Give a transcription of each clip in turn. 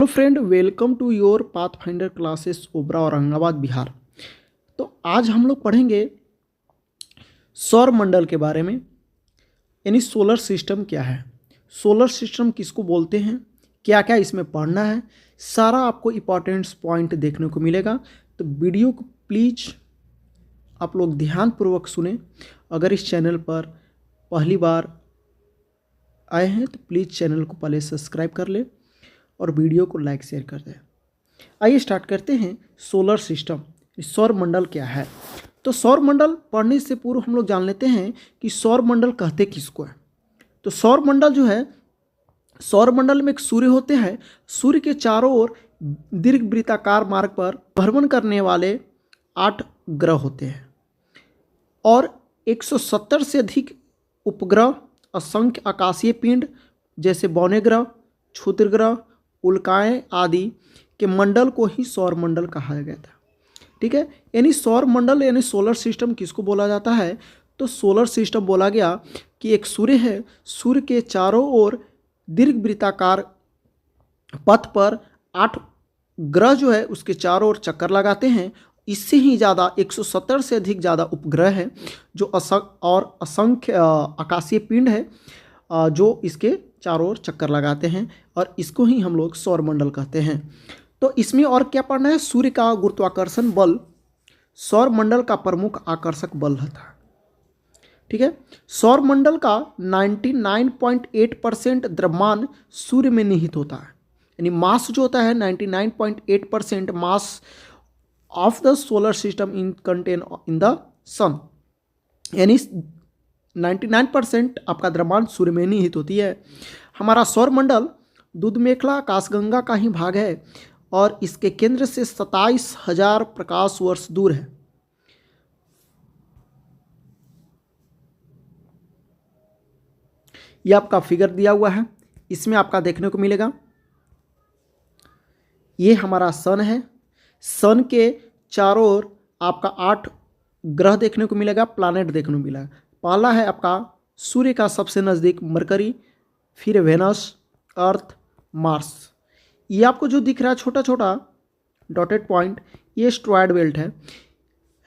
Hello friend, welcome to your Pathfinder classes Obra Aurangabad Bihar. तो आज हम लोग पढ़ेंगे सौर मंडल के बारे में, यानी सोलर सिस्टम क्या है, सोलर सिस्टम किसको बोलते हैं, क्या क्या इसमें पढ़ना है, सारा आपको इम्पॉर्टेंट्स पॉइंट देखने को मिलेगा। तो वीडियो को प्लीज़ आप लोग ध्यानपूर्वक सुने। अगर इस चैनल पर पहली बार आए हैं तो प्लीज़ चैनल को पहले सब्सक्राइब कर ले और वीडियो को लाइक शेयर कर दें। आइए स्टार्ट करते हैं। सोलर सिस्टम, सौर मंडल क्या है। तो सौर मंडल पढ़ने से पूर्व हम लोग जान लेते हैं कि सौर मंडल कहते किसको है। तो सौर मंडल जो है, सौर मंडल में एक सूर्य होते हैं। सूर्य के चारों ओर दीर्घवृत्ताकार मार्ग पर भ्रमण करने वाले 8 ग्रह होते हैं और 170 से अधिक उपग्रह, असंख्य आकाशीय पिंड जैसे बौने ग्रह, क्षुद्र ग्रह, उल्काएं आदि के मंडल को ही सौर मंडल कहा गया था। ठीक है, यानी सौर मंडल यानी सोलर सिस्टम किसको बोला जाता है। तो सोलर सिस्टम बोला गया कि एक सूर्य है, सूर्य के चारों ओर दीर्घवृत्ताकार पथ पर 8 ग्रह जो है उसके चारों ओर चक्कर लगाते हैं। इससे ही ज़्यादा 170 से अधिक ज़्यादा उपग्रह है जो असंख्य आकाशीय पिंड है जो इसके चारों ओर चक्कर लगाते हैं और इसको ही हम लोग सौर मंडल कहते हैं। तो इसमें और क्या पढ़ना है, सूर्य का गुरुत्वाकर्षण बल सौर मंडल का प्रमुख आकर्षक बल था। ठीक है, सौर मंडल का 99.8% द्रव्यमान सूर्य में निहित होता है, यानी मास जो होता है 99.8% mass of the solar system in contain in the sun, यानी 99% आपका द्रव्यमान सूर्य में निहित होती है। हमारा सौर मंडल दूध मेखला आकाशगंगा का ही भाग है और इसके केंद्र से 27,000 प्रकाश वर्ष दूर है। यह आपका फिगर दिया हुआ है, इसमें आपका देखने को मिलेगा ये हमारा सन है। सन के चारों ओर आपका 8 ग्रह देखने को मिलेगा, प्लैनेट देखने को मिलेगा। पहला है आपका सूर्य का सबसे नज़दीक मरकरी, फिर वेनस, अर्थ, मार्स। ये आपको जो दिख रहा है छोटा छोटा डॉटेड पॉइंट, ये एस्टेरॉयड बेल्ट है,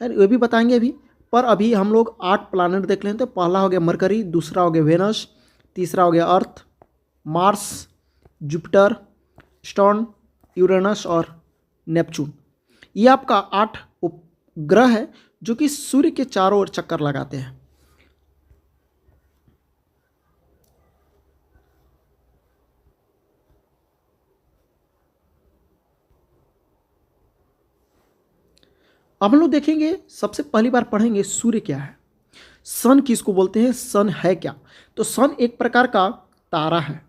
ये भी बताएंगे अभी। पर अभी हम लोग 8 प्लैनेट देख लेते हैं। पहला हो गया मरकरी, दूसरा हो गया वेनस, तीसरा हो गया अर्थ, मार्स, जुपिटर, सैटर्न, यूरेनस और नेपच्यून। ये आपका 8 उपग्रह है जो कि सूर्य के चारों ओर चक्कर लगाते हैं। अब हम लोग देखेंगे, सबसे पहली बार पढ़ेंगे सूर्य क्या है, सन किसको बोलते हैं, सन है क्या। तो सन एक प्रकार का तारा है,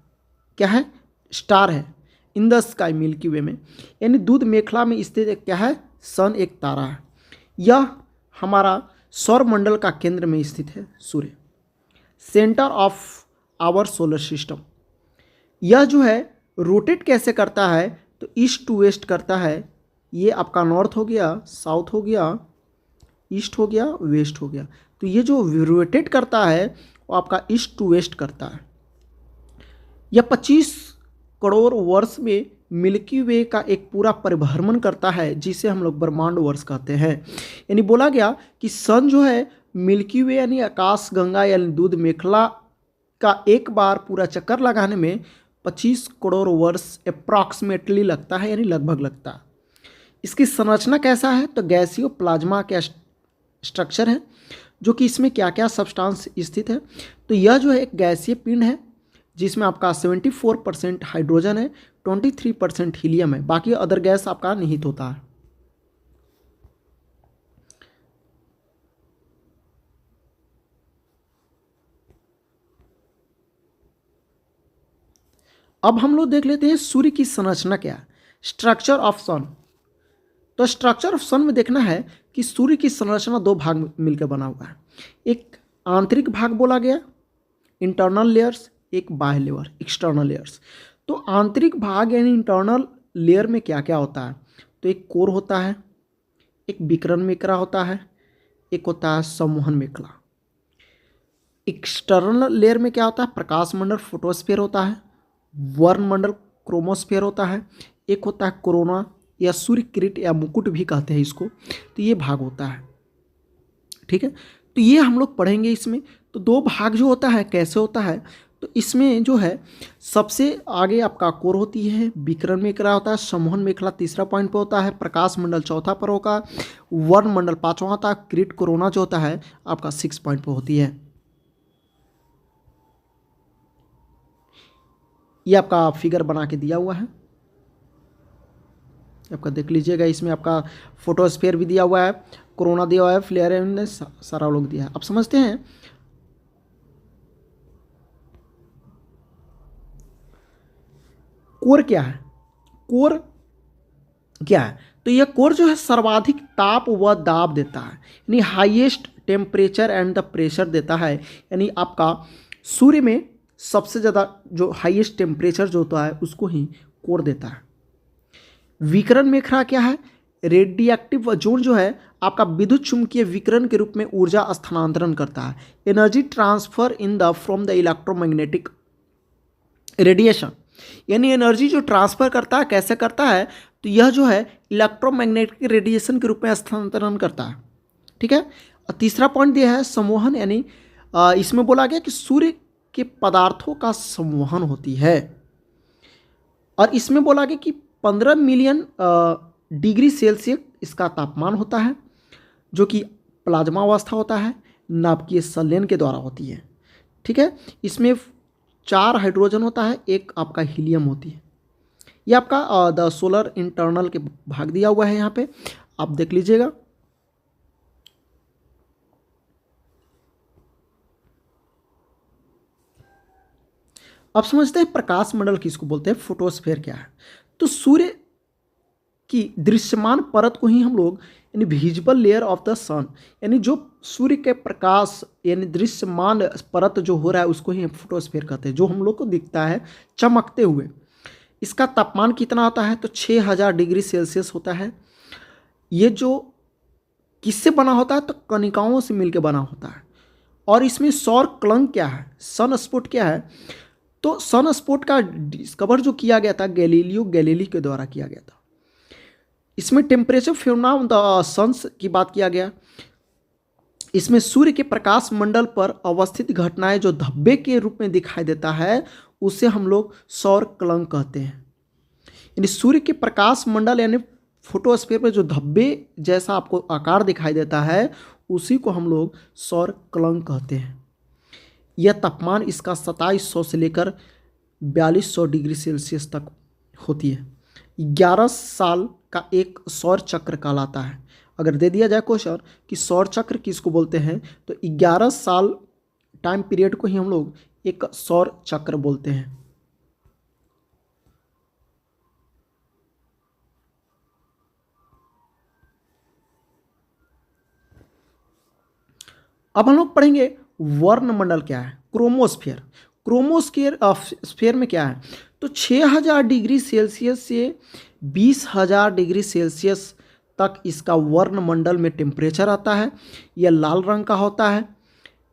क्या है, स्टार है इन द स्काई, मिल्की वे में, यानी दूध मेखला में स्थित क्या है, सन एक तारा है। यह हमारा सौर मंडल का केंद्र में स्थित है सूर्य, centre of our solar system. यह जो है रोटेट कैसे करता है, तो ईस्ट टू वेस्ट करता है। ये आपका नॉर्थ हो गया, साउथ हो गया, ईस्ट हो गया, वेस्ट हो गया। तो ये जो रोटेट करता है वो आपका ईस्ट टू वेस्ट करता है। यह 25 करोड़ वर्ष में मिल्की वे का एक पूरा परिभ्रमण करता है, जिसे हम लोग ब्रह्मांड वर्ष कहते हैं। यानी बोला गया कि सन जो है मिल्की वे यानी आकाश गंगा यानी दूध मेखला का एक बार पूरा चक्कर लगाने में 25 करोड़ वर्ष अप्रॉक्सीमेटली लगता है, यानी लगभग लगता है। इसकी संरचना कैसा है, तो गैसीय प्लाज्मा का स्ट्रक्चर है, जो कि इसमें क्या क्या सब्सटेंस स्थित है। तो यह जो है एक गैसीय पिंड है जिसमें आपका 74% हाइड्रोजन है, 23% हीलियम है, बाकी अदर गैस आपका निहित होता है। अब हम लोग देख लेते हैं सूर्य की संरचना क्या है, स्ट्रक्चर ऑफ सन। तो स्ट्रक्चर ऑफ सन में देखना है कि सूर्य की संरचना 2 भाग में मिलकर बना हुआ है। एक आंतरिक भाग बोला गया इंटरनल लेयर्स, एक बाह्य लेयर एक्सटर्नल लेयर्स। तो आंतरिक भाग यानी इंटरनल लेयर में क्या क्या होता है, तो एक कोर होता है, एक विकिरण मेकरा होता है, एक होता है संवहन मेखला। एक्सटर्नल लेयर में क्या होता है, प्रकाश मंडल फोटोस्फीयर होता है, वर्ण मंडल क्रोमोस्फीयर होता है, एक होता है कोरोना या सूर्य किरीट या मुकुट भी कहते हैं इसको। तो ये भाग होता है, ठीक है। तो ये हम लोग पढ़ेंगे इसमें। तो दो भाग जो होता है कैसे होता है, तो इसमें जो है सबसे आगे आपका कोर होती है, विकिरण मेखला होता है, संवहन मेखला तीसरा पॉइंट पे होता है, प्रकाश मंडल चौथा पर होगा, वर्ण मंडल पांचवा होता है, किरीट कोरोना जो होता है आपका 6 पॉइंट पे होती है। ये आपका फिगर बना के दिया हुआ है, आपका देख लीजिएगा। इसमें आपका फोटोस्फीयर भी दिया हुआ है, कोरोना दिया हुआ है, फ्लेयर ने सारा लोग दिया है। अब समझते हैं कोर क्या है। कोर क्या है, तो यह कोर जो है सर्वाधिक ताप व दाब देता है, यानी highest temperature and the pressure देता है। यानी आपका सूर्य में सबसे ज़्यादा जो हाईएस्ट टेम्परेचर जो होता है उसको ही कोर देता है। विकिरण मेखला क्या है, रेडिएक्टिव जोन जो है आपका विद्युत चुंबकीय विकिरण के रूप में ऊर्जा स्थानांतरण करता है, energy transfer in the from the electromagnetic radiation. यानी एनर्जी जो ट्रांसफर करता है कैसे करता है, तो यह जो है इलेक्ट्रोमैग्नेटिक रेडिएशन के रूप में स्थानांतरण करता है, ठीक है। और तीसरा पॉइंट दिया है संवहन, यानी इसमें बोला गया कि सूर्य के पदार्थों का संवहन होती है। और इसमें बोला गया कि 15 मिलियन डिग्री सेल्सियस इसका तापमान होता है, जो कि प्लाज्मा अवस्था होता है, नाभिकीय संलयन के द्वारा होती है, ठीक है। इसमें 4 हाइड्रोजन होता है, एक आपका हीलियम होती है। ये आपका द सोलर इंटरनल के भाग दिया हुआ है, यहाँ पे आप देख लीजिएगा। अब समझते हैं प्रकाश मंडल किसको बोलते हैं, फोटोस्फीयर क्या है। तो सूर्य की दृश्यमान परत को ही हम लोग यानी visible layer of the sun, यानी जो सूर्य के प्रकाश यानी दृश्यमान परत जो हो रहा है उसको ही फोटोस्फीयर कहते हैं, जो हम लोग को दिखता है चमकते हुए। इसका तापमान कितना होता है, तो 6000 डिग्री सेल्सियस होता है। ये जो किससे बना होता है, तो कणिकाओं से मिलकर बना होता है। और इसमें सौर कलंक क्या है, सन स्पॉट क्या है, तो सन स्पॉट का डिस्कवर जो किया गया था गैलीलियो गैलीली के द्वारा किया गया था। इसमें टेम्परेचर फिनोमेना द सन्स की बात किया गया। इसमें सूर्य के प्रकाश मंडल पर अवस्थित घटनाएं जो धब्बे के रूप में दिखाई देता है उसे हम लोग सौर कलंक कहते हैं। यानी सूर्य के प्रकाश मंडल यानी फोटोस्फीयर पर जो धब्बे जैसा आपको आकार दिखाई देता है उसी को हम लोग सौर कलंक कहते हैं। यह तापमान इसका 2700 से लेकर 4200 डिग्री सेल्सियस तक होती है। 11 साल का एक सौर चक्र कहलाता है। अगर दे दिया जाए क्वेश्चन कि सौर चक्र किसको बोलते हैं, तो 11 साल टाइम पीरियड को ही हम लोग एक सौर चक्र बोलते हैं। अब हम लोग पढ़ेंगे वर्णमंडल क्या है, क्रोमोस्फीयर। क्रोमोस्फीयर स्फीयर में क्या है, तो 6000 डिग्री सेल्सियस से 20000 डिग्री सेल्सियस तक इसका वर्णमंडल में टेम्परेचर आता है। यह लाल रंग का होता है।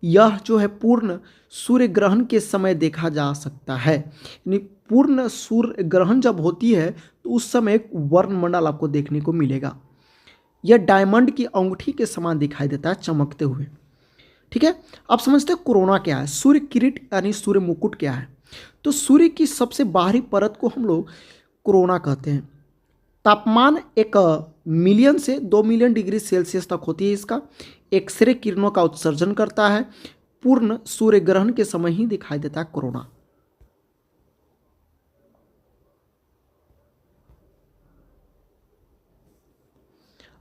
यह जो है पूर्ण सूर्य ग्रहण के समय देखा जा सकता है। यानी पूर्ण सूर्य ग्रहण जब होती है तो उस समय एक वर्णमंडल आपको देखने को मिलेगा। यह डायमंड की अंगूठी के समान दिखाई देता है चमकते हुए, ठीक है। अब समझते हैं कोरोना क्या है, सूर्य किरीट यानी सूर्य मुकुट क्या है। तो सूर्य की सबसे बाहरी परत को हम लोग कोरोना कहते हैं। तापमान 1 मिलियन से 2 मिलियन डिग्री सेल्सियस तक होती है। इसका एक्सरे किरणों का उत्सर्जन करता है। पूर्ण सूर्य ग्रहण के समय ही दिखाई देता है कोरोना।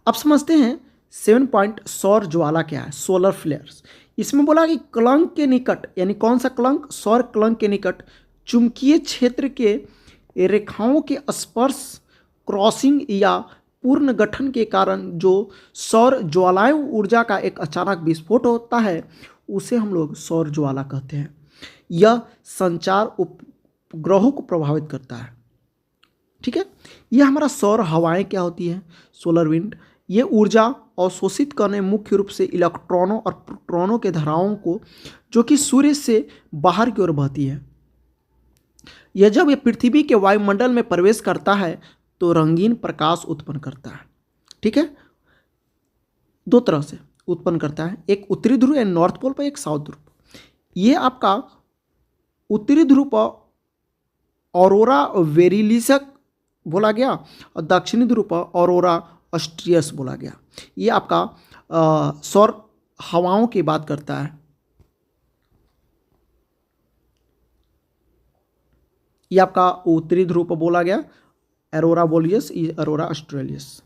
अब समझते हैं 7 पॉइंट सौर ज्वाला क्या है, सोलर फ्लेयर्स। इसमें बोला कि कलंक के निकट, यानी कौन सा कलंक, सौर कलंक के निकट चुंबकीय क्षेत्र के रेखाओं के स्पर्श, क्रॉसिंग या पूर्ण गठन के कारण जो सौर ज्वालाएं ऊर्जा का एक अचानक विस्फोट होता है उसे हम लोग सौर ज्वाला कहते हैं। यह संचार उपग्रहों को प्रभावित करता है, ठीक है। यह हमारा सौर हवाएं क्या होती है, सोलर विंड। ये ऊर्जा अवशोषित करने मुख्य रूप से इलेक्ट्रॉनों और प्रोटॉनों के धाराओं को, जो कि सूर्य से बाहर की ओर बहती है। यह जब यह पृथ्वी के वायुमंडल में प्रवेश करता है तो रंगीन प्रकाश उत्पन्न करता है। ठीक है, दो तरह से उत्पन्न करता है, एक उत्तरी ध्रुव या नॉर्थ पोल पर, एक साउथ ध्रुव। ये आपका उत्तरी ध्रुव पर ऑरोरा वेरिलिस बोला गया और दक्षिणी ध्रुव पर ऑरोरा ऑस्ट्रियस बोला गया। ये आपका सौर हवाओं की बात करता है। ये आपका उत्तरी ध्रुव पर बोला गया एरोरा बोलियस, एरोरा ऑस्ट्रेलियस।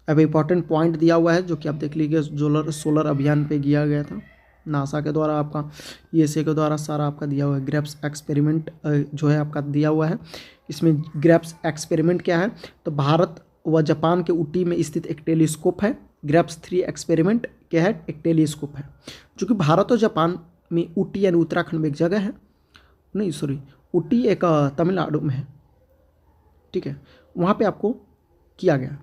अब इंपॉर्टेंट पॉइंट दिया हुआ है जो कि आप देख लीजिए, सोलर अभियान पे किया गया था नासा के द्वारा, आपका ईएसए के द्वारा सारा आपका दिया हुआ है। ग्रेप्स एक्सपेरिमेंट जो है आपका दिया हुआ है। इसमें ग्रेप्स एक्सपेरिमेंट क्या है, तो भारत व जापान के ऊटी में स्थित एक टेलीस्कोप है। ग्रेप्स 3 एक्सपेरिमेंट क्या है, एक टेलीस्कोप है जो कि भारत और जापान में, ऊटी यानी उत्तराखंड में एक जगह है, नहीं सॉरी ऊटी एक तमिलनाडु में है। ठीक है, वहाँ पे आपको किया गया।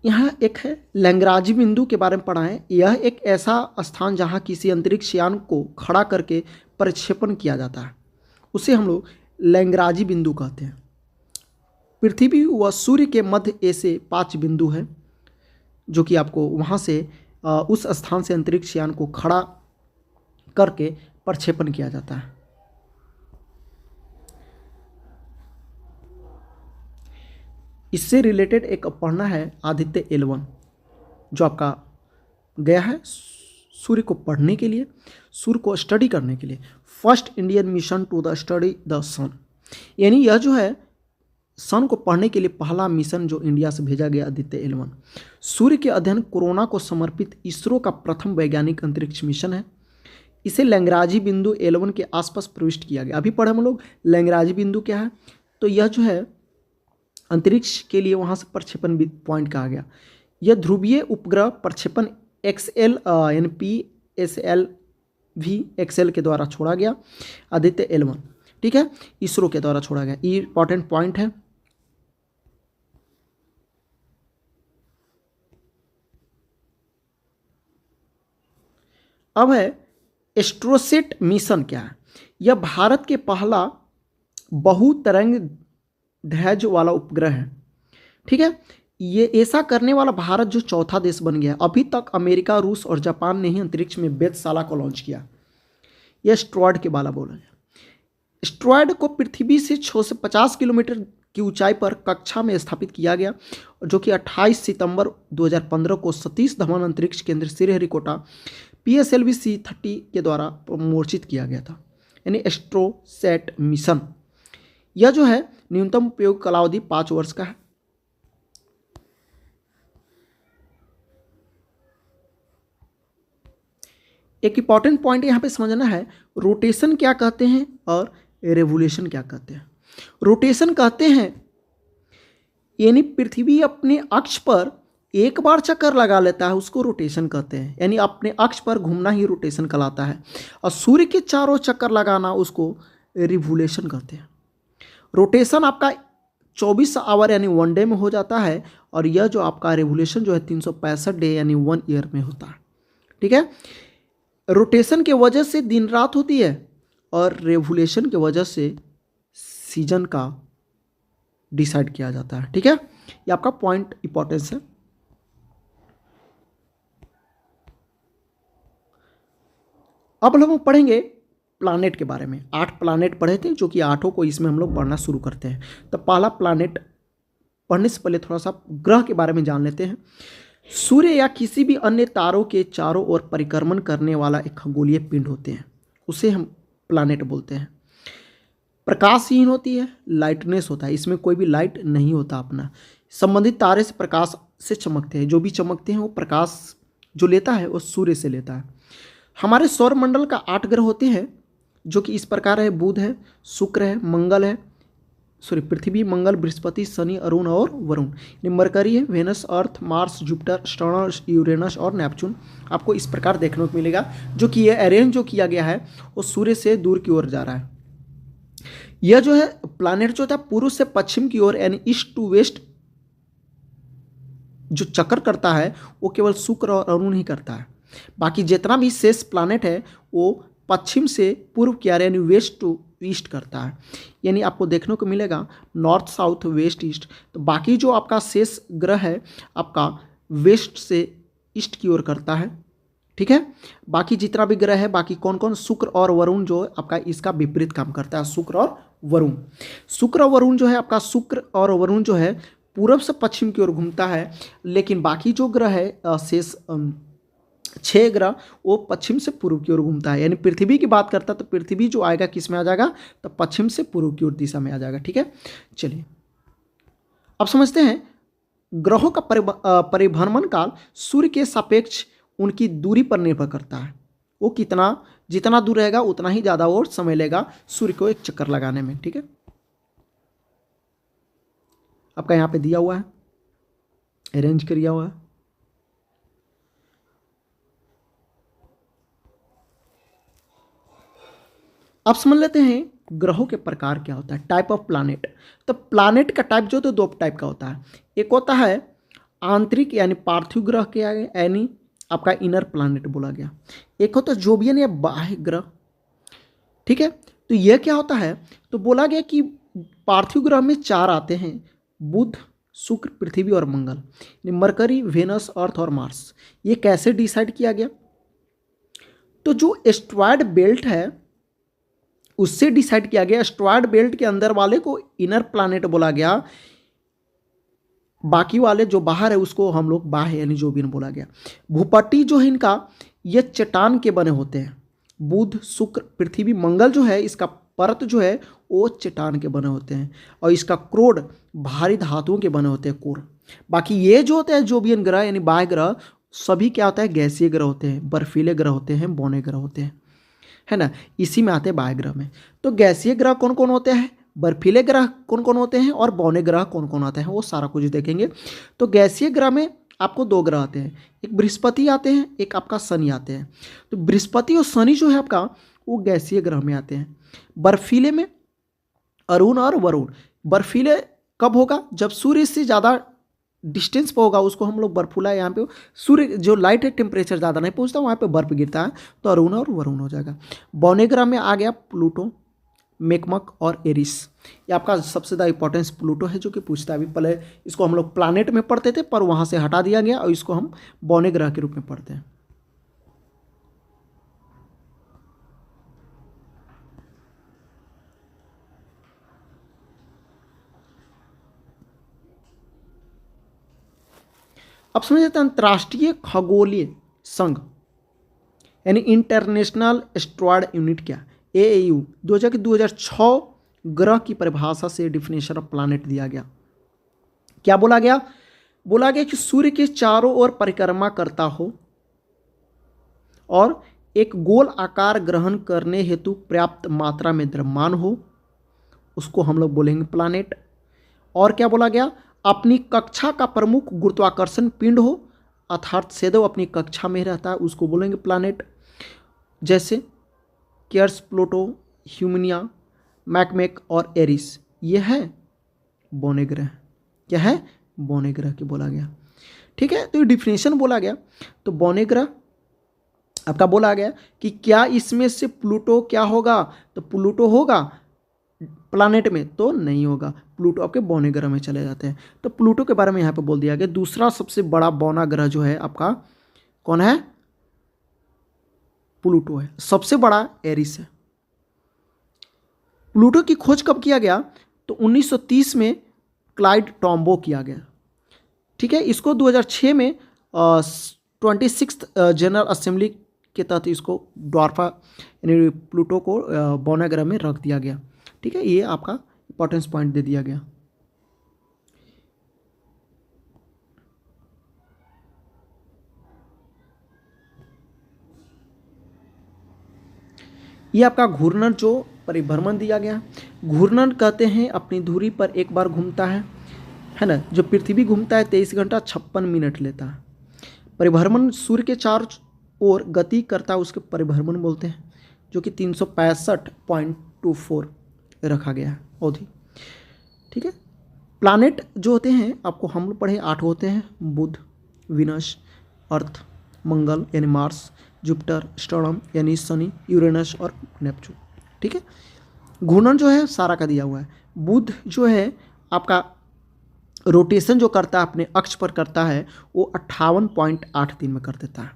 यहाँ एक है लैग्रांज बिंदु के बारे में पढ़ा है। यह एक ऐसा स्थान जहाँ किसी अंतरिक्ष यान को खड़ा करके प्रक्षेपण किया जाता है, उसे हम लोग लैग्रांज बिंदु कहते हैं। पृथ्वी व सूर्य के मध्य ऐसे 5 बिंदु हैं जो कि आपको वहाँ से उस स्थान से अंतरिक्ष यान को खड़ा करके प्रक्षेपण किया जाता है। इससे रिलेटेड एक पढ़ना है आदित्य L1 जो आपका गया है सूर्य को पढ़ने के लिए, सूर्य को स्टडी करने के लिए। First Indian mission to the study the sun, यानी यह जो है सन को पढ़ने के लिए पहला मिशन जो इंडिया से भेजा गया आदित्य L1। सूर्य के अध्ययन कोरोना को समर्पित इसरो का प्रथम वैज्ञानिक अंतरिक्ष मिशन है। इसे लैग्रांज बिंदु L1 के आसपास प्रविष्ट किया गया। अभी पढ़े हम लोग लैग्रांज बिंदु क्या है, तो यह जो है अंतरिक्ष के लिए वहाँ से प्रक्षेपण पॉइंट कहा गया। यह ध्रुवीय उपग्रह प्रक्षेपण XL यानी PSLV XL के द्वारा छोड़ा गया आदित्य L1। ठीक है, इसरो के द्वारा छोड़ा गया। ये इंपॉर्टेंट पॉइंट है। अब है एस्ट्रोसेट मिशन क्या है। यह भारत के पहला बहुतरंग ध्वज वाला उपग्रह है। ठीक है, ये ऐसा करने वाला भारत जो चौथा देश बन गया है। अभी तक अमेरिका, रूस और जापान ने ही अंतरिक्ष में वेधशाला को लॉन्च किया। यह एस्ट्रॉयड के बाला बोला गया। एस्ट्रॉयड को पृथ्वी से 6 से 50 किलोमीटर की ऊंचाई पर कक्षा में स्थापित किया गया, जो कि 28 सितंबर 2015 को सतीश धवन अंतरिक्ष केंद्र श्रीहरिकोटा PSLV C30 के द्वारा प्रमोर्चित किया गया था, यानी एस्ट्रोसेट मिशन। यह जो है न्यूनतम उपयोग कालावधि 5 वर्ष का है। एक इंपॉर्टेंट पॉइंट यहाँ पे समझना है, रोटेशन क्या कहते हैं और रेवोल्यूशन क्या कहते हैं। रोटेशन कहते हैं यानी पृथ्वी अपने अक्ष पर एक बार चक्कर लगा लेता है, उसको रोटेशन कहते हैं, यानी अपने अक्ष पर घूमना ही रोटेशन कहलाता है। और सूर्य के चारों चक्कर लगाना उसको रिवोल्यूशन कहते हैं। रोटेशन आपका 24 आवर यानी 1 डे में हो जाता है, और यह जो आपका रेवोल्यूशन जो है 365 डे यानी 1 ईयर में होता है। ठीक है, रोटेशन के वजह से दिन रात होती है और रेवोल्यूशन के वजह से सीजन का डिसाइड किया जाता है। ठीक है, ये आपका पॉइंट इंपॉर्टेंस है। अब हम लोग पढ़ेंगे प्लानेट के बारे में। 8 प्लानेट पढ़े थे, जो कि 8 को इसमें हम लोग पढ़ना शुरू करते हैं। तो पहला प्लानेट पढ़ने से पहले थोड़ा सा ग्रह के बारे में जान लेते हैं। सूर्य या किसी भी अन्य तारों के चारों ओर परिक्रमण करने वाला एक खगोलीय पिंड होते हैं, उसे हम प्लानेट बोलते हैं। प्रकाशहीन होती है, लाइटनेस होता है, इसमें कोई भी लाइट नहीं होता अपना। संबंधित तारे से प्रकाश से चमकते हैं, जो भी चमकते हैं वो प्रकाश जो लेता है वो सूर्य से लेता है। हमारे सौरमंडल का 8 ग्रह होते हैं, जो कि इस प्रकार है। बुध है, शुक्र है, मंगल है, पृथ्वी, मंगल, बृहस्पति, शनि, अरुण और वरुण। मरकरी है, वेनस, अर्थ, मार्स, जुपिटर, सटर्न, यूरेनस और नेपच्यून। आपको इस प्रकार देखने को मिलेगा, जो कि ये अरेंज जो किया गया है वो सूर्य से दूर की ओर जा रहा है। यह जो है प्लानेट जो होता है पूर्व से पश्चिम की ओर यानी ईस्ट टू वेस्ट जो चक्कर करता है वो केवल शुक्र और अरुण ही करता है। बाकी जितना भी शेष प्लानेट है वो पश्चिम से पूर्व की ओर यानी वेस्ट टू ईस्ट करता है, यानी आपको देखने को मिलेगा नॉर्थ साउथ वेस्ट ईस्ट। तो बाकी जो आपका शेष ग्रह है आपका वेस्ट से ईस्ट की ओर करता है, ठीक है। बाकी जितना भी ग्रह है, बाकी कौन कौन, शुक्र और वरुण जो आपका इसका विपरीत काम करता है, शुक्र और वरुण। शुक्र और वरुण जो है आपका, शुक्र और वरुण जो है पूरब से पश्चिम की ओर घूमता है, लेकिन बाकी जो ग्रह है शेष 6 ग्रह वो पश्चिम से पूर्व की ओर घूमता है। यानी पृथ्वी की बात करता है तो पृथ्वी जो आएगा किस में आ जाएगा, तो पश्चिम से पूर्व की ओर दिशा में आ जाएगा, ठीक है। चलिए अब समझते हैं ग्रहों का परिभ्रमण काल सूर्य के सापेक्ष उनकी दूरी पर निर्भर करता है। वो जितना दूर रहेगा उतना ही ज़्यादा और समय लेगा सूर्य को एक चक्कर लगाने में, ठीक है। आपका यहाँ पे दिया हुआ है, अरेंज किया हुआ है। अब समझ लेते हैं ग्रहों के प्रकार क्या होता है, टाइप ऑफ प्लैनेट। तो प्लैनेट का टाइप जो तो 2 टाइप का होता है, एक होता है आंतरिक यानी पार्थिव ग्रह के आगे यानी आपका इनर प्लैनेट बोला गया, एक होता है जोवियन या बाह्य ग्रह, ठीक है। तो यह क्या होता है, तो बोला गया कि पार्थिव ग्रह में 4 आते हैं, बुध, शुक्र, पृथ्वी और मंगल, मरकरी, वेनस, अर्थ और मार्स। ये कैसे डिसाइड किया गया, तो जो एस्ट्रॉयड बेल्ट है उससे डिसाइड किया गया। एस्ट्रॉयड बेल्ट के अंदर वाले को इनर प्लैनेट बोला गया, बाकी वाले जो बाहर है उसको हम लोग बाह्य यानी जोवियन बोला गया। भूपट्टी जो है इनका ये चट्टान के बने होते हैं, बुध, शुक्र, पृथ्वी, मंगल जो है इसका परत जो है वो चट्टान के बने होते हैं, और इसका क्रोड भारी धातुओं के बने होते हैं, कोर। बाकी ये जो होते हैं जोवियन ग्रह यानी बाह्य ग्रह सभी क्या होता है, गैसीय ग्रह होते हैं, बर्फीले ग्रह होते हैं, बौने ग्रह होते हैं, है ना, इसी में आते हैं बाह्य ग्रह में। तो गैसीय ग्रह कौन कौन होते हैं, बर्फीले ग्रह कौन कौन होते हैं, और बौने ग्रह कौन कौन आते हैं, वो सारा कुछ देखेंगे। तो गैसीय ग्रह में आपको 2 ग्रह आते हैं, एक बृहस्पति आते हैं, एक आपका शनि आते हैं। तो बृहस्पति और शनि जो है आपका वो गैसीय ग्रह में आते हैं। बर्फीले में अरुण और वरुण। बर्फीले कब होगा, जब सूर्य से ज़्यादा डिस्टेंस पर होगा, उसको हम लोग बर्फूला, यहाँ पे सूर्य जो लाइट है टेम्परेचर ज़्यादा नहीं पहुँचता वहाँ पे बर्फ गिरता है, तो अरुण और वरुण हो जाएगा। बौने ग्रह में आ गया प्लूटो, मेकमक और एरिस। ये आपका सबसे ज़्यादा इंपॉर्टेंस प्लूटो है जो कि पूछता है। अभी पहले इसको हम लोग प्लैनेट में पढ़ते थे पर वहाँ से हटा दिया गया और इसको हम बौने ग्रह के रूप में पढ़ते हैं। अब समझ लेते हैं अंतर्राष्ट्रीय खगोलीय संघ यानी इंटरनेशनल एस्ट्रॉयड यूनिट क्या, AAU 2006 ग्रह की परिभाषा से डिफिनेशन ऑफ प्लैनेट दिया गया। क्या बोला गया, बोला गया कि सूर्य के चारों ओर परिक्रमा करता हो और एक गोल आकार ग्रहण करने हेतु पर्याप्त मात्रा में द्रव्यमान हो, उसको हम लोग बोलेंगे प्लैनेट। और क्या बोला गया, अपनी कक्षा का प्रमुख गुरुत्वाकर्षण पिंड हो, अर्थात सदैव अपनी कक्षा में रहता है, उसको बोलेंगे प्लैनेट। जैसे केयर्स, प्लूटो, ह्यूमिनिया, मैकमेक और एरिस, ये है बौने ग्रह। क्या है, बौने ग्रह के बोला गया, ठीक है। तो ये डिफिनेशन बोला गया। तो बौने ग्रह आपका बोला गया कि क्या इसमें से प्लूटो क्या होगा, तो प्लूटो होगा प्लैनेट में, तो नहीं होगा, प्लूटो आपके बौने ग्रह में चले जाते हैं। तो प्लूटो के बारे में यहाँ पे बोल दिया गया। दूसरा सबसे बड़ा बौना ग्रह जो है आपका कौन है, प्लूटो है। सबसे बड़ा एरिस है। प्लूटो की खोज कब किया गया, तो 1930 में क्लाइड टॉम्बो किया गया, ठीक है। इसको 2006 में 26th जनरल असेंबली के तहत इसको ड्वार्फा यानी प्लूटो को बौना ग्रह में रख दिया गया, ठीक है। ये आपका इंपॉर्टेंस पॉइंट दे दिया गया। ये आपका घूर्णन जो परिभ्रमण दिया गया। घूर्णन कहते हैं अपनी धुरी पर एक बार घूमता है ना। जो पृथ्वी घूमता है 23 घंटा 56 मिनट लेता है। परिभ्रमण सूर्य के चारों ओर गति करता है, उसके परिभ्रमण बोलते हैं, जो कि 365.24 रखा गया है अवधि, ठीक है। प्लैनेट जो होते हैं आपको हम लोग पढ़े 8 होते हैं, बुध, विनस, अर्थ, मंगल यानी मार्स, जुपिटर, स्टर्नम यानी शनि, यूरेनस और नेपच्यून। ठीक है, घूर्णन जो है सारा का दिया हुआ है। बुध जो है आपका रोटेशन जो करता है अपने अक्ष पर करता है वो 58.8 दिन में कर देता है।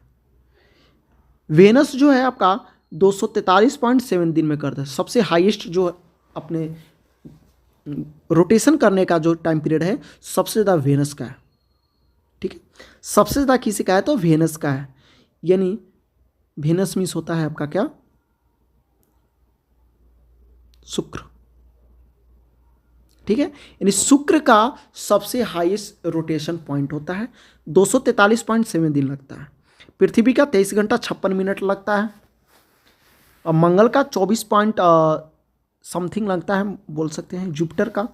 वेनस जो है आपका 243.7 दिन में करता है। सबसे हाईएस्ट जो अपने रोटेशन करने का जो टाइम पीरियड है सबसे ज़्यादा वेनस का है। ठीक है, सबसे ज़्यादा किसी का है तो वेनस का है, यानी वेनस मीन्स होता है आपका क्या, शुक्र। ठीक है, यानी शुक्र का सबसे हाईएस्ट रोटेशन पॉइंट होता है, 243.7 दिन लगता है। पृथ्वी का 23 घंटा 56 मिनट लगता है, और मंगल का 24 पॉइंट समथिंग लगता है बोल सकते हैं। जुपिटर का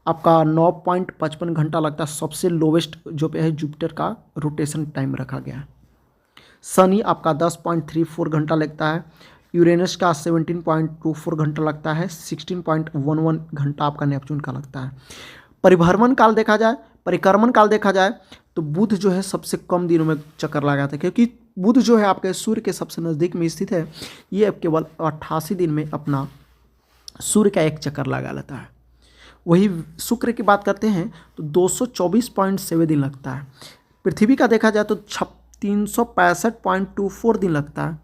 आपका 9.55 घंटा लगता है। सबसे लोवेस्ट जो पे है जुपिटर का रोटेशन टाइम रखा गया है। शनि आपका 10.34 घंटा लगता है। यूरेनस का 17.24 घंटा लगता है। 16.11 घंटा आपका नेपच्यून का लगता है। परिभ्रमण काल देखा जाए, परिक्रमण काल देखा जाए तो बुध जो है सबसे कम दिनों में चक्कर लगाता है, क्योंकि बुध जो है आपके सूर्य के सबसे नज़दीक में स्थित है। ये अब केवल 88 दिन में अपना सूर्य का एक चक्कर लगा लेता है। वही शुक्र की बात करते हैं तो 224.7 दिन लगता है। पृथ्वी का देखा जाए तो 365.24 दिन लगता है।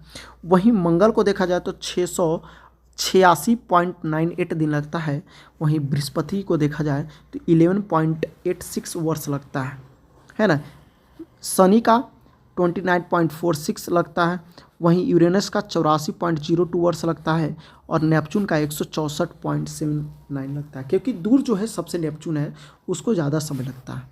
वहीं मंगल को देखा जाए तो 686.98 दिन लगता है। वहीं बृहस्पति को देखा जाए तो 11.86 वर्ष लगता है ना। शनि का 29.46 लगता है। वहीं यूरेनस का 84.02 वर्ष लगता है, और नेपच्यून का 164.79 लगता है, क्योंकि दूर जो है सबसे नेपच्यून है उसको ज़्यादा समय लगता है।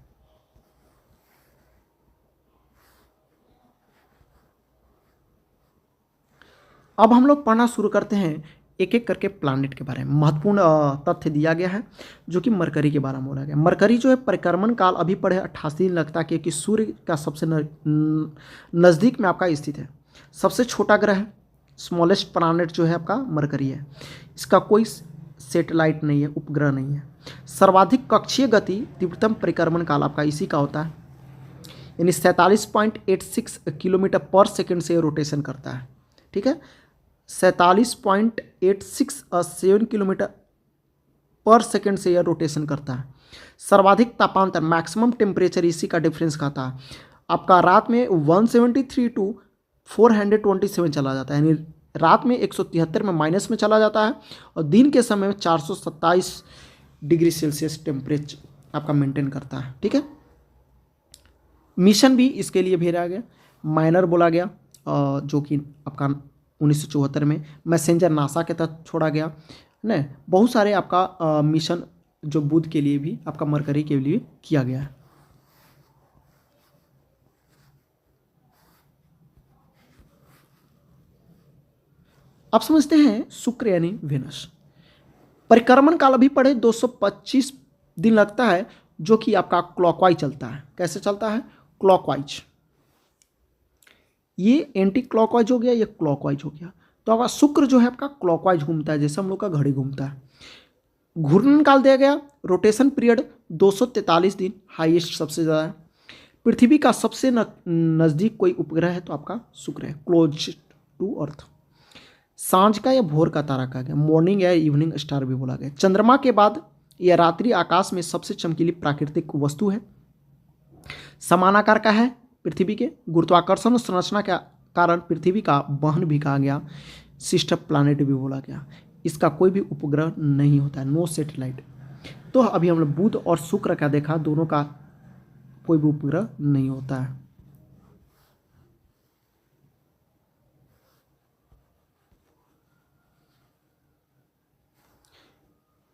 अब हम लोग पढ़ना शुरू करते हैं एक एक करके प्लैनेट के बारे में। महत्वपूर्ण तथ्य दिया गया है जो कि मरकरी के बारे में बोला गया। मरकरी जो है परिक्रमण काल अभी पढ़े 88 दिन लगता है, क्योंकि सूर्य का सबसे नज़दीक में आपका स्थित है। सबसे छोटा ग्रह है, स्मॉलेस्ट प्लैनेट जो है आपका मरकरी है। इसका कोई सैटेलाइट नहीं है, उपग्रह नहीं है। सर्वाधिक कक्षीय गति तीव्रतम परिक्रमण काल आपका इसी का होता है, यानी 47.86 किलोमीटर पर सेकेंड से रोटेशन करता है। ठीक है, 47.867 किलोमीटर पर सेकेंड से यह रोटेशन करता है। सर्वाधिक तापांतर मैक्सिमम टेम्परेचर इसी का डिफरेंस खाता है। आपका रात में 173 टू 427 चला जाता है, यानी रात में 173 में माइनस में चला जाता है, और दिन के समय में 427 डिग्री सेल्सियस टेम्परेचर आपका मेंटेन करता है। ठीक है, मिशन भी इसके लिए भेजा गया, माइनर बोला गया, जो कि आपका 1974 में मैसेंजर नासा के तहत छोड़ा गया न। बहुत सारे आपका मिशन जो बुध के लिए भी आपका मरकरी के लिए किया गया है। अब समझते हैं शुक्र यानी वेनस। परिक्रमण काल अभी पढ़े 225 दिन लगता है, जो कि आपका क्लॉकवाइज चलता है। कैसे चलता है? क्लॉकवाइज। ये एंटी क्लॉकवाइज हो गया, ये क्लॉकवाइज हो गया। तो आपका शुक्र जो है आपका क्लॉकवाइज घूमता है, जैसे हम लोग का घड़ी घूमता है। घूर्णन काल दिया गया, रोटेशन पीरियड 243 दिन, हाईएस्ट सबसे ज़्यादा है। पृथ्वी का सबसे नज़दीक कोई उपग्रह है तो आपका शुक्र है, क्लोज टू अर्थ। सांझ का या भोर का तारा कहा गया, मॉर्निंग या इवनिंग स्टार भी बोला गया। चंद्रमा के बाद यह रात्रि आकाश में सबसे चमकीली प्राकृतिक वस्तु है। समानाकार का है पृथ्वी के, गुरुत्वाकर्षण संरचना के कारण पृथ्वी का वहन भी कहा गया, सिस्टर प्लैनेट भी बोला गया। इसका कोई भी उपग्रह नहीं होता है, नो सैटेलाइट। तो अभी हम लोग बुध और शुक्र का देखा, दोनों का कोई भी उपग्रह नहीं होता है।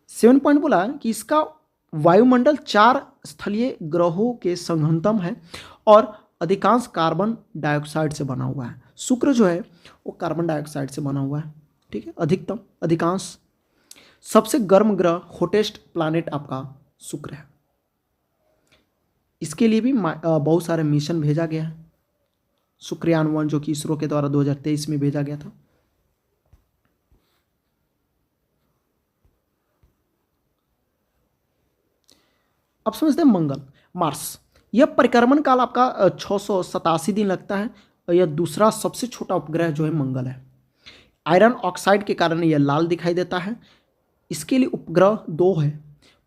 सेवन पॉइंट बोला कि इसका वायुमंडल 4 स्थलीय ग्रहों के संघनतम है और अधिकांश कार्बन डाइऑक्साइड से बना हुआ है। शुक्र जो है वो कार्बन डाइऑक्साइड से बना हुआ है। ठीक है, अधिकतम अधिकांश। सबसे गर्म ग्रह, हॉटेस्ट प्लैनेट आपका शुक्र है। इसके लिए भी बहुत सारे मिशन भेजा गया है। शुक्रयान 1 जो कि इसरो के द्वारा 2023 में भेजा गया था। अब समझते हैं मंगल, मार्स। यह परिक्रमण काल आपका 687 दिन लगता है। यह दूसरा सबसे छोटा उपग्रह जो है मंगल है। आयरन ऑक्साइड के कारण यह लाल दिखाई देता है। इसके लिए उपग्रह दो है,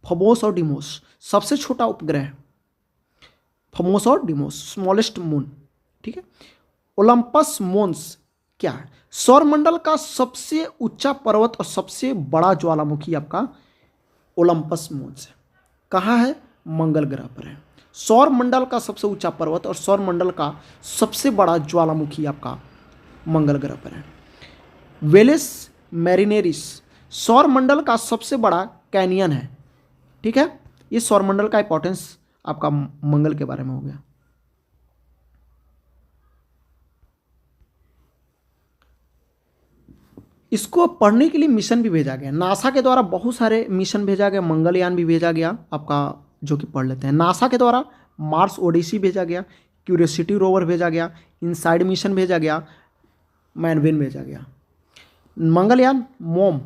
फोबोस और डिमोस। सबसे छोटा उपग्रह फोबोस और डिमोस, स्मॉलेस्ट मून। ठीक है। ओलंपस मोन्स क्या है? सौरमंडल का सबसे ऊंचा पर्वत और सबसे बड़ा ज्वालामुखी आपका ओलंपस मोन्स है। कहाँ है? मंगल ग्रह पर है। सौरमंडल का सबसे ऊंचा पर्वत और सौरमंडल का सबसे बड़ा ज्वालामुखी आपका मंगल ग्रह पर है। वेलेस मैरिनेरिस सौरमंडल का सबसे बड़ा कैनियन है। ठीक है। ये सौरमंडल का इंपॉर्टेंस आपका मंगल के बारे में हो गया। इसको पढ़ने के लिए मिशन भी भेजा गया। नासा के द्वारा बहुत सारे मिशन भेजा गया, मंगलयान भी भेजा गया आपका, जो कि पढ़ लेते हैं। नासा के द्वारा मार्स ओडिसी भेजा गया, क्यूरियोसिटी रोवर भेजा गया, इनसाइड मिशन भेजा गया, मैनवेन भेजा गया। मंगलयान मोम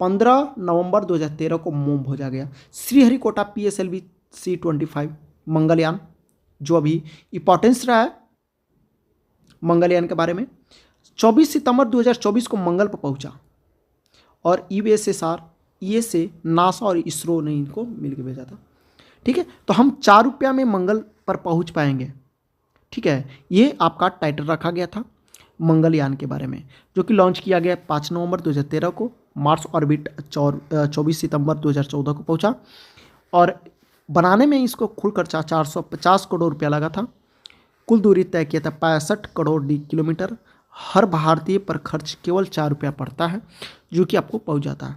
15 नवंबर 2013 को मोम भेजा गया। श्रीहरिकोटा PSLV C-25 मंगलयान, जो अभी इंपॉर्टेंस रहा है मंगलयान के बारे में। 24 सितंबर 2024 को मंगल पर पहुंचा और USSR, ESA, नासा और इसरो ने इनको मिलकर भेजा था। ठीक है। तो हम 4 रुपया में मंगल पर पहुंच पाएंगे। ठीक है। ये आपका टाइटल रखा गया था मंगलयान के बारे में, जो कि लॉन्च किया गया 5 नवंबर 2013 को। मार्स ऑर्बिट 24 सितंबर 2014 को पहुंचा और बनाने में इसको कुल खर्चा 450 करोड़ रुपया लगा था। कुल दूरी तय किया था 65 करोड़ किलोमीटर। हर भारतीय पर खर्च केवल 4 रुपया पड़ता है, जो कि आपको पहुंच जाता है।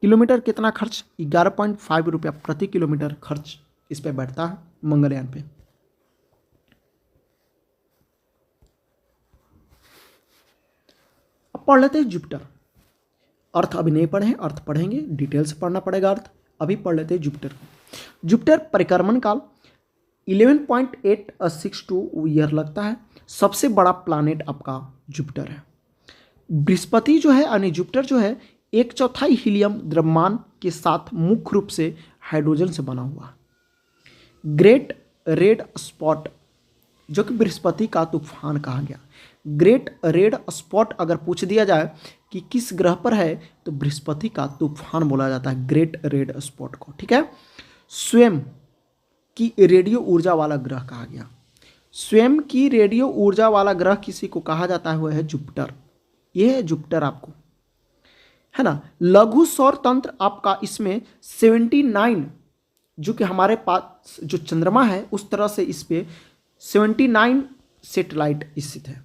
किलोमीटर कितना खर्च? 11.5 रुपया प्रति किलोमीटर खर्च इस पे बैठता है मंगलयान पे। अब पढ़ लेते हैं जुपिटर। अर्थ अभी नहीं पढ़े हैं, अर्थ पढ़ेंगे, डिटेल से पढ़ना पड़ेगा अर्थ। अभी पढ़ लेते हैं जुपिटर को। जुपिटर परिक्रमण काल 11.862 ईयर लगता है। सबसे बड़ा प्लानेट आपका जुपिटर है। बृहस्पति जो है यानी जुपिटर जो है 1/4 हीलियम द्रव्यमान के साथ मुख्य रूप से हाइड्रोजन से बना हुआ। ग्रेट रेड स्पॉट, जो कि बृहस्पति का तूफान कहा गया। ग्रेट रेड स्पॉट अगर पूछ दिया जाए कि किस ग्रह पर है, तो बृहस्पति का तूफान बोला जाता है ग्रेट रेड स्पॉट को। ठीक है। स्वयं की रेडियो ऊर्जा वाला ग्रह कहा गया। स्वयं की रेडियो ऊर्जा वाला ग्रह किसी को कहा जाता है, वह है जुपिटर। यह है जुपिटर आपको, है ना। लघु सौर तंत्र आपका इसमें 79, जो कि हमारे पास जो चंद्रमा है उस तरह से इस पे 79 सैटेलाइट स्थित है।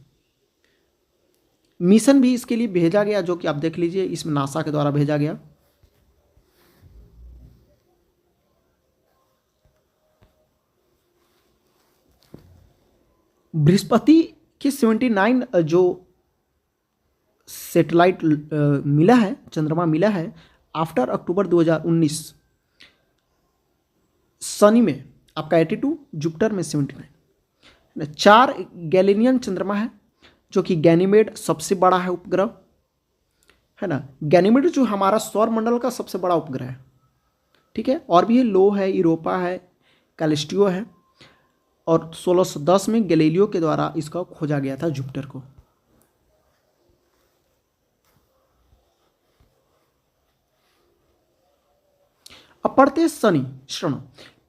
मिशन भी इसके लिए भेजा गया, जो कि आप देख लीजिए, इसमें नासा के द्वारा भेजा गया। बृहस्पति के 79 जो सैटेलाइट मिला है, चंद्रमा मिला है आफ्टर अक्टूबर 2019। शनि में आपका 82, जुपिटर में 79। 4 गैलीलियन चंद्रमा है, जो कि गैनीमेड सबसे बड़ा है उपग्रह, है ना। गैनीमेड जो हमारा सौरमंडल का सबसे बड़ा उपग्रह है। ठीक है। और भी है, लो है, यूरोपा है, कैलिस्टियो है। और 1610 में गैलीलियो के द्वारा इसका खोजा गया था जुपिटर को। अब पढ़ते हैं शनि। श्रवण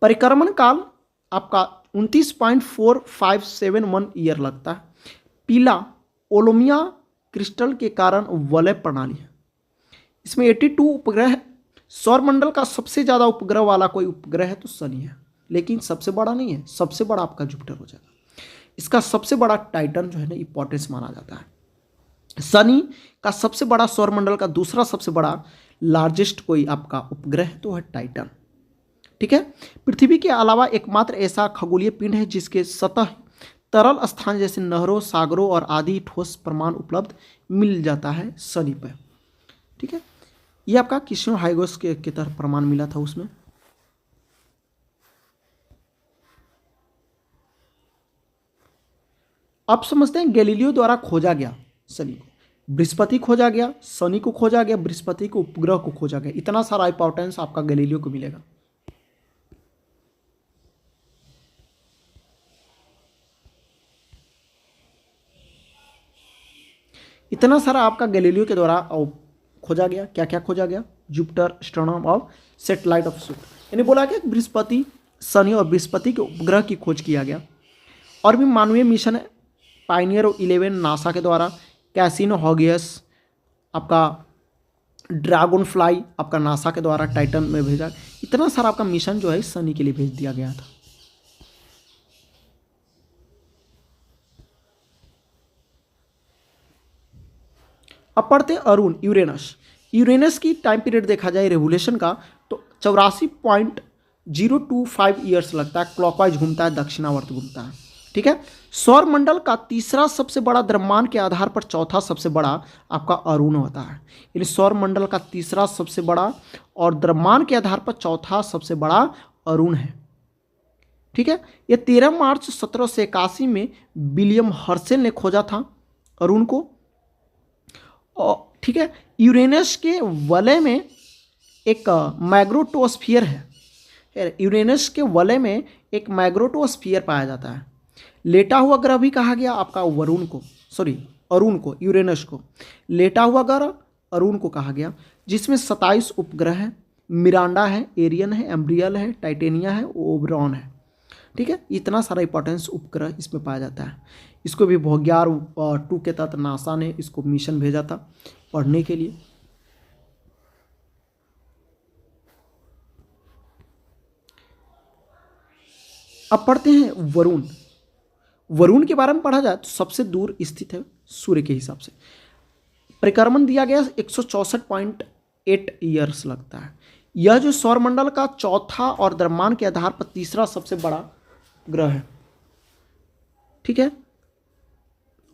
परिक्रमण काल आपका 29.4571 ईयर लगता है। पीला ओलोमिया क्रिस्टल के कारण वलय प्रणाली है। इसमें 82 उपग्रह है। सौरमंडल का सबसे ज़्यादा उपग्रह वाला कोई उपग्रह है तो शनि है, लेकिन सबसे बड़ा नहीं है। सबसे बड़ा आपका जुपिटर हो जाएगा। इसका सबसे बड़ा टाइटन जो है ना इंपॉर्टेंस माना जाता है। शनि का सबसे बड़ा सौरमंडल का दूसरा सबसे बड़ा लार्जेस्ट कोई आपका उपग्रह है तो है टाइटन। ठीक है। पृथ्वी के अलावा एकमात्र ऐसा खगोलीय पिंड है जिसके सतह तरल स्थान जैसे नहरों, सागरों और आदि ठोस प्रमाण उपलब्ध मिल जाता है शनि पर। ठीक है। ये आपका किस्नो हाइगोस के तरह प्रमाण मिला था उसमें। अब समझते हैं गैलीलियो द्वारा खोजा गया शनि को। बृहस्पति खोजा गया, शनि को खोजा गया, बृहस्पति को उपग्रह को खोजा गया। इतना सारा इंपॉर्टेंस आपका गैलीलियो को मिलेगा। इतना सारा आपका गैलीलियो के द्वारा खोजा गया। क्या क्या खोजा गया? जुपिटर, एस्ट्रोनॉम और सैटेलाइट ऑफ जुपिटर, यानी बोला गया बृहस्पति, शनि और बृहस्पति के उपग्रह की खोज किया गया। और भी मानवीय मिशन है, पायनियर 11 नासा के द्वारा, कैसिनो हॉगियस, आपका ड्रैगन फ्लाई आपका नासा के द्वारा टाइटन में भेजा। इतना सारा आपका मिशन जो है शनि के लिए भेज दिया गया था। अब पढ़ते अरुण, यूरेनस। यूरेनस की टाइम पीरियड देखा जाए रेवोल्यूशन का तो 84.025 ईयर्स लगता है, क्लॉकवाइज घूमता है, दक्षिणावर्त घूमता है। ठीक है। सौर मंडल का तीसरा सबसे बड़ा द्रव्यमान के आधार पर चौथा सबसे बड़ा आपका अरुण होता है। यानी सौर मंडल का तीसरा सबसे बड़ा और द्रव्यमान के आधार पर चौथा सबसे बड़ा अरुण है। ठीक है। यह 13 मार्च 1781 में विलियम हर्शेल ने खोजा था अरुण को। ठीक है। यूरेनस के वलय में एक मैग्नेटोस्फीयर है। यूरेनस के वलय में एक मैग्नेटोस्फीयर पाया जाता है। लेटा हुआ ग्रह भी कहा गया आपका अरुण को, यूरेनस को लेटा हुआ ग्रह अरुण को कहा गया, जिसमें 27 उपग्रह है। मिरांडा है, एरियन है, एम्ब्रियल है, टाइटेनिया है, ओबरॉन है। ठीक है। इतना सारा इंपॉर्टेंस उपग्रह इसमें पाया जाता है। इसको भी भोग्यार 2 के तहत नासा ने इसको मिशन भेजा था पढ़ने के लिए। अब पढ़ते हैं वरुण। वरुण के बारे में पढ़ा जाए तो सबसे दूर स्थित है सूर्य के हिसाब से। परिक्रमण दिया गया 164.8 ईयर्स लगता है। यह जो सौरमंडल का चौथा और द्रव्यमान के आधार पर तीसरा सबसे बड़ा ग्रह है। ठीक है।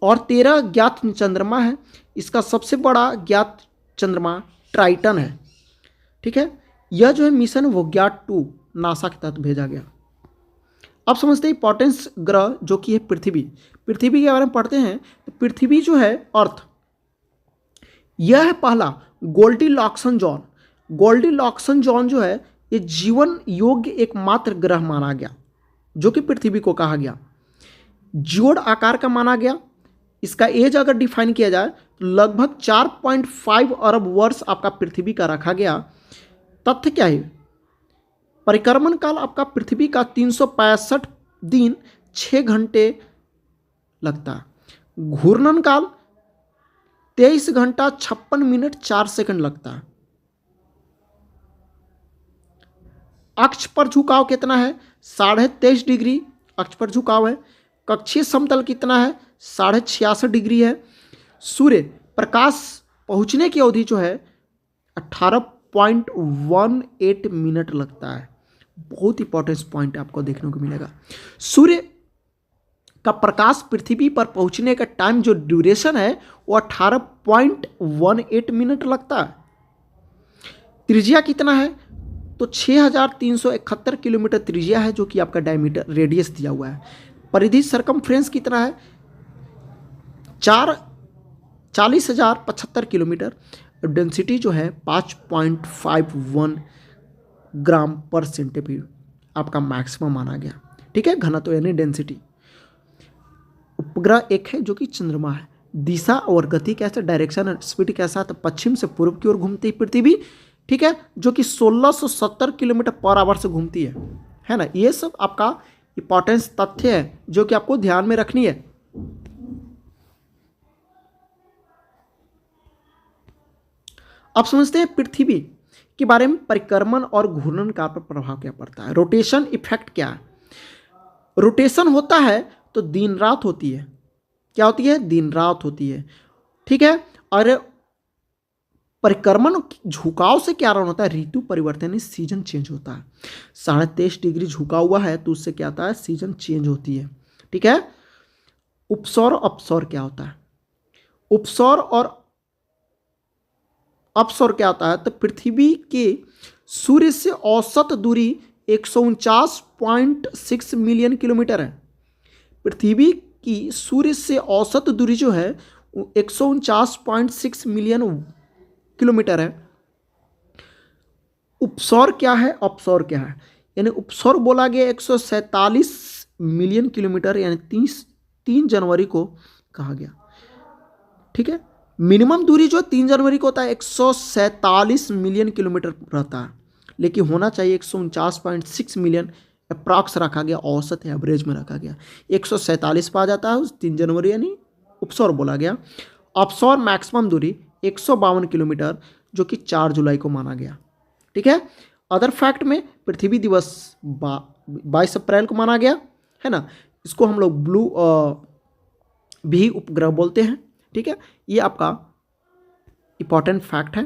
और 13 ज्ञात चंद्रमा है। इसका सबसे बड़ा ज्ञात चंद्रमा ट्राइटन है। ठीक है। यह जो है मिशन वोग्यार 2 नासा के तहत भेजा गया। अब समझते हैं इंपॉर्टेंस ग्रह जो कि है पृथ्वी। पृथ्वी के बारे में पढ़ते हैं तो पृथ्वी जो है अर्थ, यह है पहला गोल्डीलॉक्सन जोन। गोल्डीलॉक्सन जोन जो है ये जीवन योग्य एकमात्र ग्रह माना गया जो कि पृथ्वी को कहा गया। जोड़ आकार का माना गया। इसका एज अगर डिफाइन किया जाए तो लगभग 4.5 अरब वर्ष आपका पृथ्वी का रखा गया। तथ्य क्या है? परिक्रमण काल आपका पृथ्वी का 365 दिन 6 घंटे लगता है। घूर्णन काल 23 घंटा 56 मिनट 4 सेकंड लगता है। अक्ष पर झुकाव कितना है? 23.5 डिग्री अक्ष पर झुकाव है। कक्षीय समतल कितना है? 66.5 डिग्री है। सूर्य प्रकाश पहुंचने की अवधि जो है 18.18 मिनट लगता है। बहुत इंपॉर्टेंट पॉइंट आपको देखने को मिलेगा। सूर्य का प्रकाश पृथ्वी पर पहुंचने का टाइम जो ड्यूरेशन है वो 18.18 मिनट लगता है। त्रिज्या कितना है? तो 6371 किलोमीटर त्रिज्या है जो कि आपका डायमीटर रेडियस दिया हुआ है। परिधि सरकमफ्रेंस कितना है? 40,075 किलोमीटर। डेंसिटी जो है 5.51 ग्राम पर सेंटीमीटर आपका मैक्सिमम माना गया। ठीक है। घनत्व यानी डेंसिटी। उपग्रह एक है जो कि चंद्रमा है। दिशा और गति कैसे, डायरेक्शन और स्पीड कैसा? तो पश्चिम से पूर्व की ओर घूमती है पृथ्वी। ठीक है। जो कि 1670 किलोमीटर पर आवर से घूमती है ना। ये सब आपका इंपॉर्टेंस तथ्य है जो कि आपको ध्यान में रखनी है। अब समझते हैं पृथ्वी के बारे में परिक्रमण और घूर्णन काल पर प्रभाव क्या पड़ता है। रोटेशन इफेक्ट क्या है? रोटेशन होता है तो दिन रात होती है। क्या होती है? दिन रात होती है। ठीक है। और परिक्रमण झुकाव से क्या होता है? ऋतु परिवर्तन, सीजन चेंज होता है। 23.5 डिग्री झुका हुआ है तो उससे क्या होता है? सीजन चेंज होती है। ठीक है। उपसौर अपसौर क्या होता है? उपसौर और अपसौर क्या होता है? तो पृथ्वी के सूर्य से औसत दूरी 149.6 मिलियन किलोमीटर है। पृथ्वी की सूर्य से औसत दूरी जो है 149.6 मिलियन किलोमीटर है। उपसौर क्या है? अपसौर क्या है? यानी उपसौर बोला गया 147 मिलियन किलोमीटर यानी 3 जनवरी को कहा गया। ठीक है। मिनिमम दूरी जो 3 जनवरी को होता है 147 मिलियन किलोमीटर रहता है, लेकिन होना चाहिए 149.6 मिलियन अप्रॉक्स रखा गया, औसत है, एवरेज में रखा गया। 147 पे आ जाता है उस 3 जनवरी, यानी उपसौर बोला गया। अपसौर मैक्सिमम दूरी 152 किलोमीटर, जो कि 4 जुलाई को माना गया। ठीक है। अदर फैक्ट में पृथ्वी दिवस 22 अप्रैल को माना गया है ना। इसको हम लोग ब्लू भी उपग्रह बोलते हैं। ठीक है, ये आपका इंपॉर्टेंट फैक्ट है।